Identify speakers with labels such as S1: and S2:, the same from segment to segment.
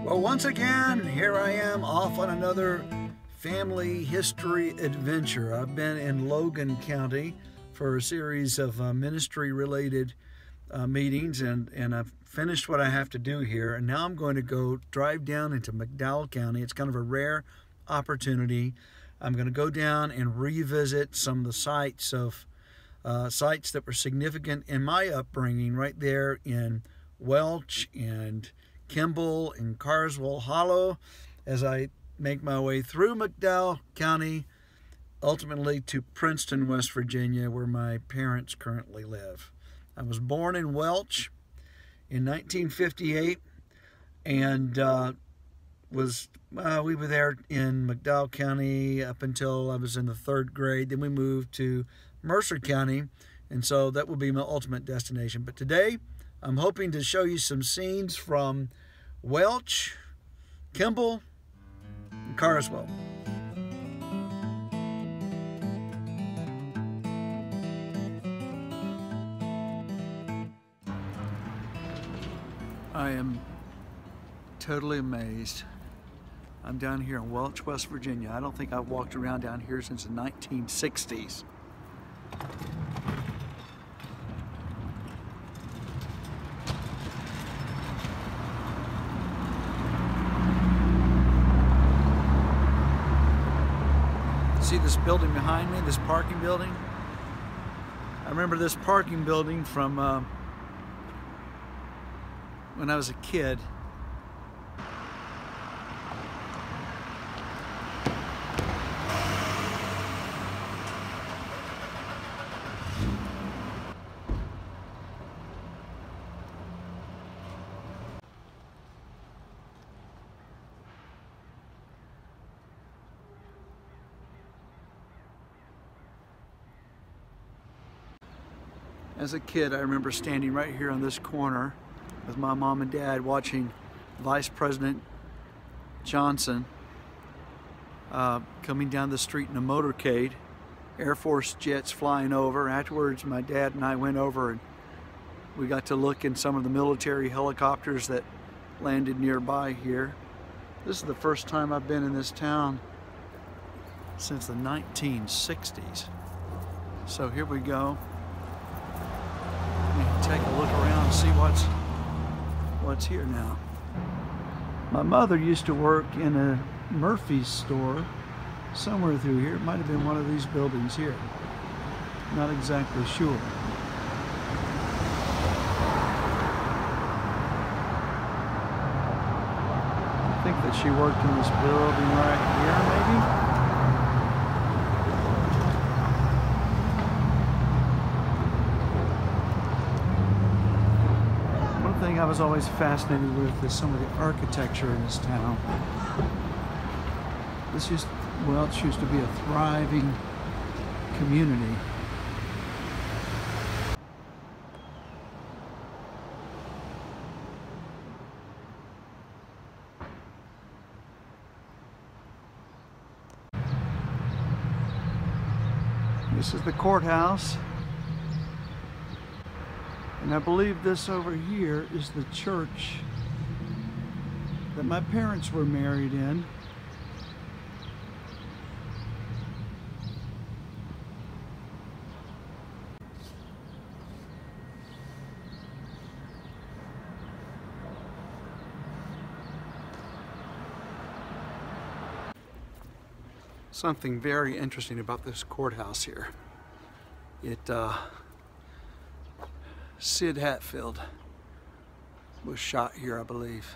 S1: Well, once again, here I am off on another family history adventure. I've been in Logan County for a series of ministry-related meetings, and I've finished what I have to do here. And now I'm going to go drive down into McDowell County. It's kind of a rare opportunity. I'm going to go down and revisit some of the sites that were significant in my upbringing right there in Welch and Kimball and Carswell Hollow as I make my way through McDowell County, ultimately to Princeton, West Virginia, where my parents currently live. I was born in Welch in 1958 and we were there in McDowell County up until I was in the 3rd grade. Then we moved to Mercer County, and so that will be my ultimate destination. But today, I'm hoping to show you some scenes from Welch, Kimball, and Carswell. I am totally amazed. I'm down here in Welch, West Virginia. I don't think I've walked around down here since the 1960s. See this building behind me, this parking building? I remember this parking building from when I was a kid. As a kid, I remember standing right here on this corner with my mom and dad watching Vice President Johnson coming down the street in a motorcade, Air Force jets flying over. Afterwards, my dad and I went over and we got to look in some of the military helicopters that landed nearby here. This is the first time I've been in this town since the 1960s. So here we go. Take a look around and see what's here now. My mother used to work in a Murphy's store somewhere through here. It might have been one of these buildings here. Not exactly sure. I think that she worked in this building right here, maybe. I was always fascinated with is some of the architecture in this town. Welch used to be a thriving community. This is the courthouse. And I believe this over here is the church that my parents were married in. Something very interesting about this courthouse here. Sid Hatfield was shot here, I believe.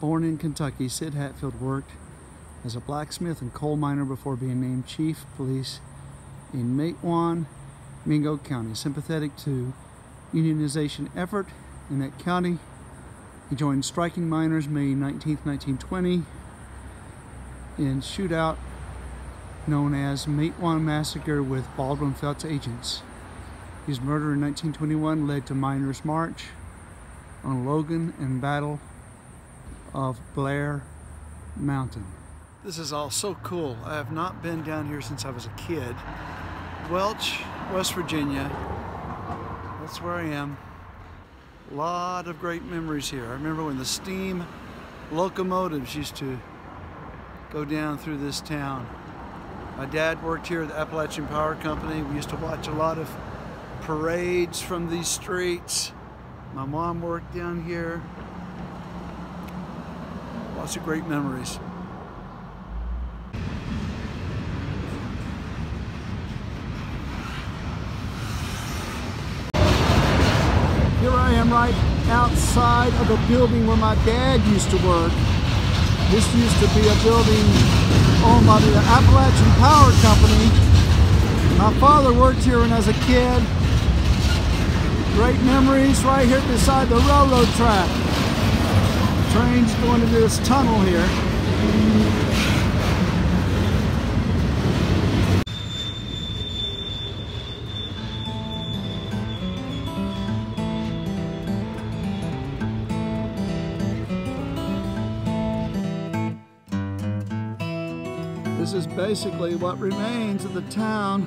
S1: Born in Kentucky, Sid Hatfield worked as a blacksmith and coal miner before being named chief of police in McDowell County. Sympathetic to unionization effort in that county, he joined striking miners May 19, 1920 in shootout known as McDowell Massacre with Baldwin Felts agents. His murder in 1921 led to miners' march on Logan and Battle of Blair Mountain. This is all so cool. I have not been down here since I was a kid. Welch, West Virginia. That's where I am. A lot of great memories here. I remember when the steam locomotives used to go down through this town. My dad worked here at the Appalachian Power Company. We used to watch a lot of parades from these streets. My mom worked down here. Lots of great memories. Here I am right outside of the building where my dad used to work. This used to be a building owned by the Appalachian Power Company. My father worked here when I was a kid. Great memories right here beside the railroad track. Trains going into this tunnel here. This is basically what remains of the town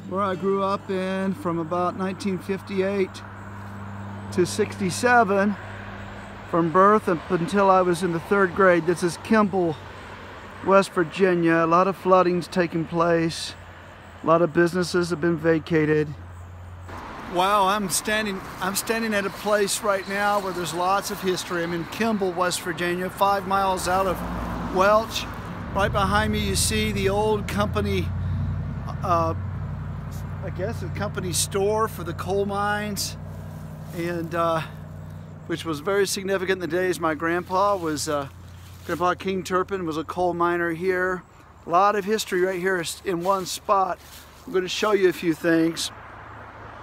S1: where I grew up in from about 1958 to 67, from birth up until I was in the 3rd grade. This is Kimball, West Virginia. A lot of flooding's taking place. A lot of businesses have been vacated. Wow, I'm standing at a place right now where there's lots of history. I'm in Kimball, West Virginia, 5 miles out of Welch. Right behind me you see the old company, I guess a company store for the coal mines, and which was very significant in the days. My grandpa was, Grandpa King Turpin was a coal miner here. A lot of history right here in one spot. I'm going to show you a few things.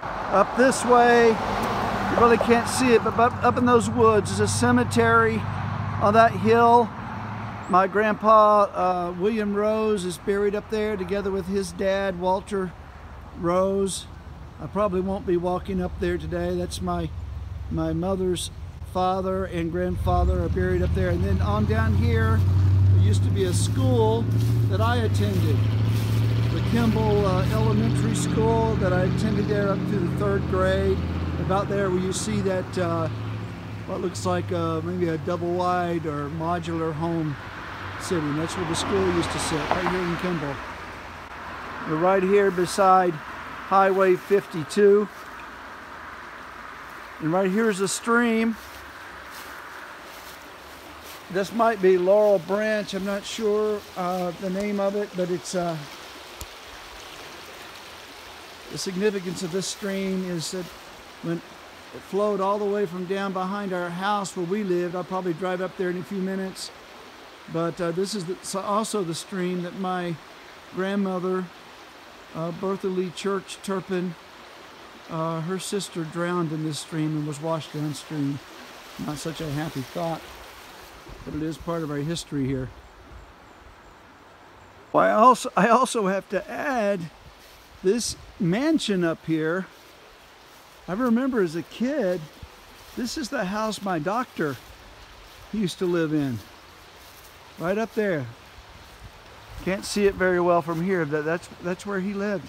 S1: Up this way, you really can't see it, but up in those woods is a cemetery on that hill. My grandpa, William Rose, is buried up there together with his dad, Walter Rose. I probably won't be walking up there today. That's my mother's father and grandfather are buried up there. And then on down here, there used to be a school that I attended. The Kimball Elementary School that I attended there up to the 3rd grade. About there where you see that what looks like maybe a double wide or modular home sitting. That's where the school used to sit, right here in Kimball. We're right here beside Highway 52. And right here is a stream. This might be Laurel Branch. I'm not sure the name of it, but it's the significance of this stream is that when it flowed all the way from down behind our house where we lived. I'll probably drive up there in a few minutes. But this is also the stream that my grandmother, Bertha Lee Church Turpin, her sister drowned in this stream and was washed downstream. Not such a happy thought, but it is part of our history here. Well, I also have to add this mansion up here. I remember as a kid, this is the house my doctor used to live in. Right up there. Can't see it very well from here, but that's where he lived.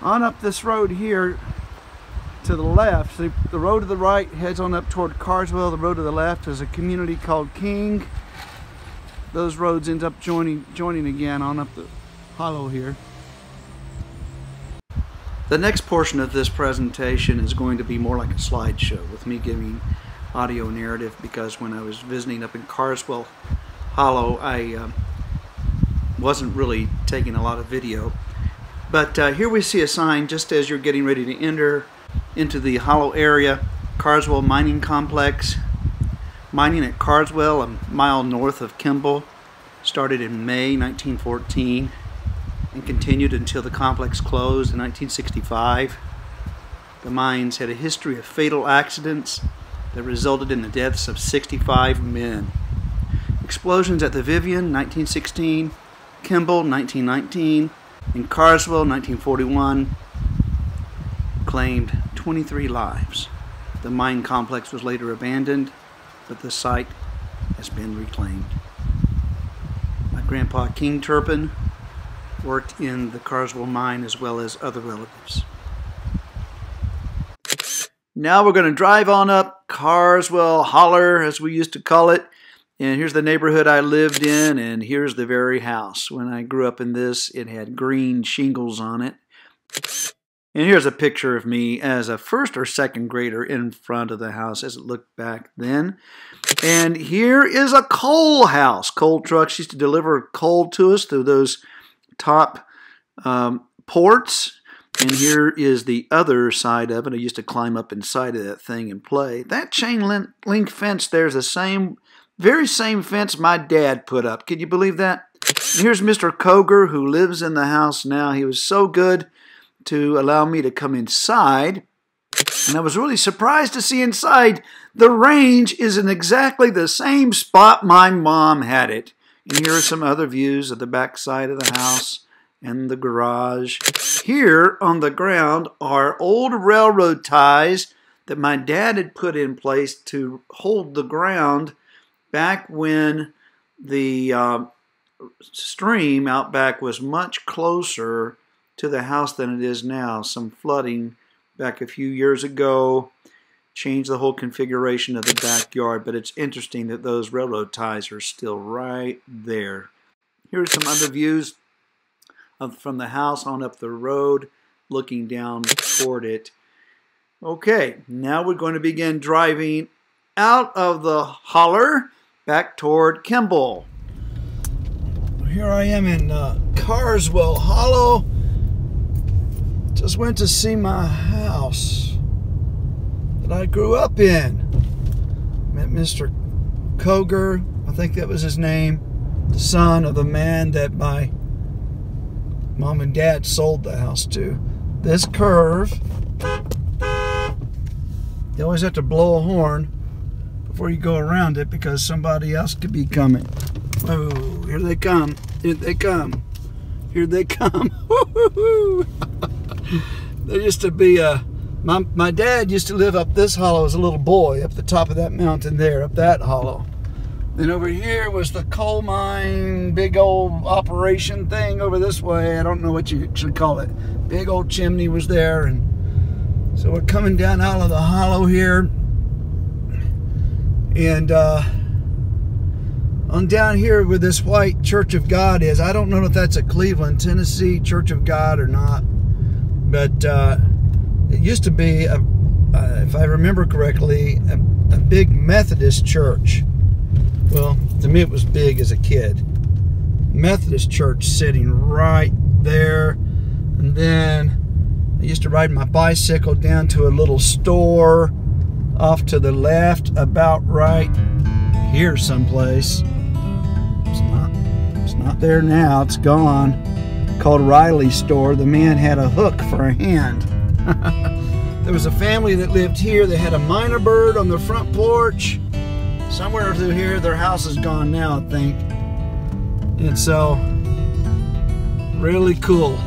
S1: On up this road here to the left, the road to the right heads on up toward Carswell. The road to the left is a community called King. Those roads end up joining again on up the hollow here. The next portion of this presentation is going to be more like a slideshow with me giving audio narrative, because when I was visiting up in Carswell Hollow, I wasn't really taking a lot of video. But here we see a sign just as you're getting ready to enter into the hollow area. Carswell Mining Complex. Mining at Carswell, a mile north of Kimball, started in May 1914 and continued until the complex closed in 1965. The mines had a history of fatal accidents that resulted in the deaths of 65 men. Explosions at the Vivian, 1916, Kimball, 1919, and Carswell, 1941, claimed 23 lives. The mine complex was later abandoned, but the site has been reclaimed. My grandpa, King Turpin, worked in the Carswell mine as well as other relatives. Now we're going to drive on up Carswell Holler, as we used to call it. And here's the neighborhood I lived in, and here's the very house. When I grew up in this, it had green shingles on it. And here's a picture of me as a first or second grader in front of the house as it looked back then. And here is a coal house. Coal trucks used to deliver coal to us through those top ports. And here is the other side of it. I used to climb up inside of that thing and play. That chain link fence there is the very same fence my dad put up. Can you believe that? And here's Mr. Koger, who lives in the house now. He was so good to allow me to come inside. And I was really surprised to see inside the range is in exactly the same spot my mom had it. And here are some other views of the back side of the house and the garage. Here on the ground are old railroad ties that my dad had put in place to hold the ground back when the stream out back was much closer to the house than it is now. Some flooding back a few years ago changed the whole configuration of the backyard, but it's interesting that those railroad ties are still right there. Here's some other views from the house on up the road, looking down toward it. Okay, now we're going to begin driving out of the holler back toward Kimball. Here I am in Carswell Hollow. Just went to see my house that I grew up in. Met Mr. Koger, I think that was his name, the son of the man that my mom and dad sold the house to. This curve, you always have to blow a horn before you go around it because somebody else could be coming. Oh, here they come. Here they come. Here they come. There used to be my dad used to live up this hollow as a little boy, up the top of that mountain there, up that hollow. Then over here was the coal mine, big old operation thing over this way. I don't know what you should call it. Big old chimney was there. And so we're coming down out of the hollow here. And on down here where this white Church of God is, I don't know if that's a Cleveland, Tennessee Church of God or not. But it used to be, if I remember correctly, a big Methodist church. Well, to me it was big as a kid. Methodist church sitting right there. And then I used to ride my bicycle down to a little store off to the left, about right here someplace. It's not there now, it's gone. Called Riley's store. The man had a hook for a hand. There was a family that lived here. They had a minor bird on the front porch. Somewhere through here, their house is gone now, I think. And so, really cool.